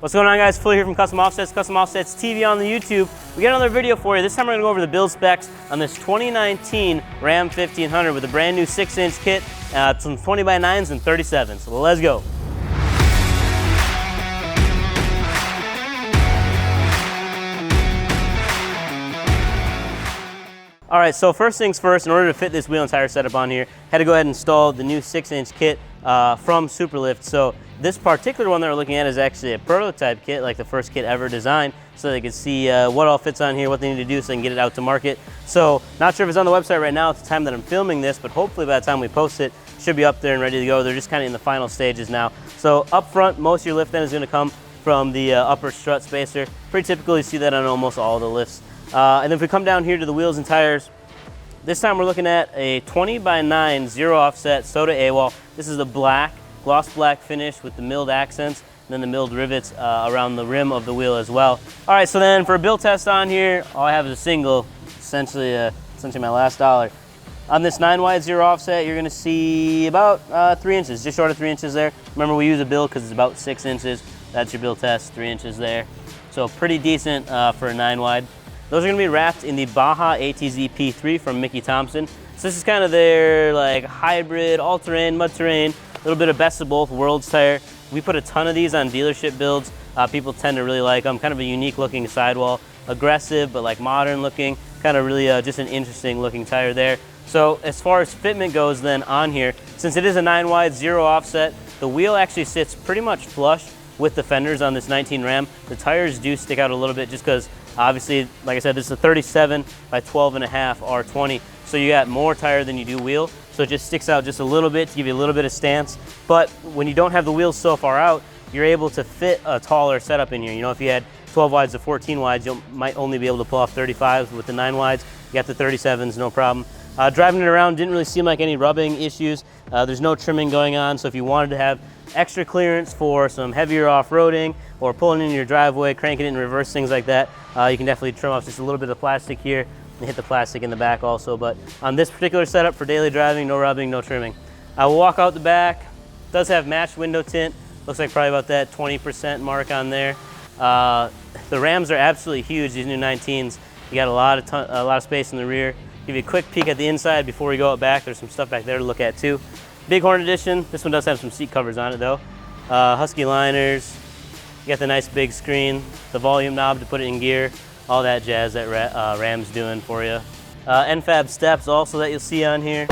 What's going on, guys? Phil here from Custom Offsets TV on the YouTube. We got another video for you. This time we're gonna go over the build specs on this 2019 Ram 1500 with a brand new 6-inch kit, some 20x9s and 37s. So let's go. All right, so first things first, in order to fit this wheel and tire setup on here, had to go ahead and install the new 6-inch kit from Superlift. So this particular one that we're looking at is actually a prototype kit, like the first kit ever designed, so they can see what all fits on here, what they need to do so they can get it out to market. So not sure if it's on the website right now at the time that I'm filming this, but hopefully by the time we post it, it should be up there and ready to go. They're just kind of in the final stages now. So up front, most of your lift end is gonna come from the upper strut spacer. Pretty typically you see that on almost all the lifts. And then if we come down here to the wheels and tires, this time we're looking at a 20x9 zero offset SOTA Awol. This is the black, gloss black finish with the milled accents and then the milled rivets around the rim of the wheel as well. All right, so then for a build test on here, all I have is a single, essentially my last dollar. On this 9 wide zero offset, you're gonna see about 3 inches, just short of 3 inches there. Remember, we use a build because it's about 6 inches. That's your build test, 3 inches there. So pretty decent for a 9 wide. Those are gonna be wrapped in the Baja ATZ P3 from Thompson. So this is kind of their like hybrid, all-terrain, mud-terrain, a little bit of best of both worlds tire. We put a ton of these on dealership builds. People tend to really like them. Kind of a unique looking sidewall, aggressive, but like modern looking, kind of really just an interesting looking tire there. So as far as fitment goes then on here, since it is a 9 wide, zero offset, the wheel actually sits pretty much flush with the fenders on this 19 Ram. The tires do stick out a little bit just because obviously, like I said, this is a 37 by 12.5 R20. So you got more tire than you do wheel. So it just sticks out just a little bit to give you a little bit of stance. But when you don't have the wheels so far out, you're able to fit a taller setup in here. You know, if you had 12 wides to 14 wides, you might only be able to pull off 35s with the 9 wides. You got the 37s, no problem. Driving it around didn't really seem like any rubbing issues. There's no trimming going on, so if you wanted to have extra clearance for some heavier off-roading or pulling in your driveway, cranking it in reverse, things like that, you can definitely trim off just a little bit of plastic here and hit the plastic in the back also. But on this particular setup for daily driving, no rubbing, no trimming. I will walk out the back. It does have matched window tint. Looks like probably about that 20% mark on there. The Rams are absolutely huge, these new 19s. You got a lot of space in the rear. Give you a quick peek at the inside before we go out back. There's some stuff back there to look at too. Bighorn edition. This one does have some seat covers on it though. Husky liners. You got the nice big screen, the volume knob to put it in gear, all that jazz that Ram's doing for you. NFAB steps also that you'll see on here.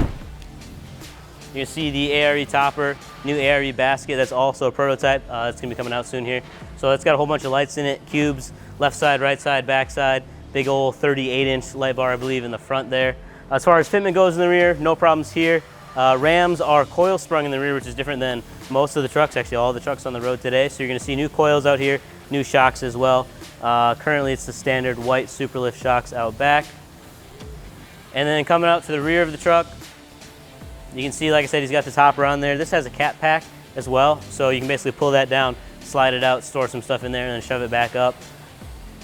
You'll see the ARE topper, new ARE basket. That's also a prototype. That's gonna be coming out soon here. So it's got a whole bunch of lights in it, cubes, left side, right side, back side. Big old 38-inch light bar, I believe, in the front there. As far as fitment goes in the rear, no problems here. Rams are coil sprung in the rear, which is different than most of the trucks, actually all the trucks on the road today. So you're gonna see new coils out here, new shocks as well. Currently it's the standard white Superlift shocks out back. And then coming out to the rear of the truck, you can see, like I said, he's got the topper on there. This has a cat pack as well. So you can basically pull that down, slide it out, store some stuff in there, and then shove it back up.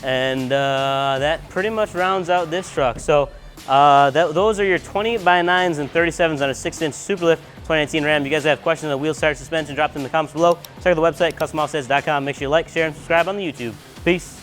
And that pretty much rounds out this truck. So those are your 20x9s and 37s on a 6-inch Superlift 2019 Ram. If you guys have questions on wheels, tires, suspension, drop them in the comments below. Check out the website, customoffsets.com. Make sure you like, share, and subscribe on the YouTube. Peace.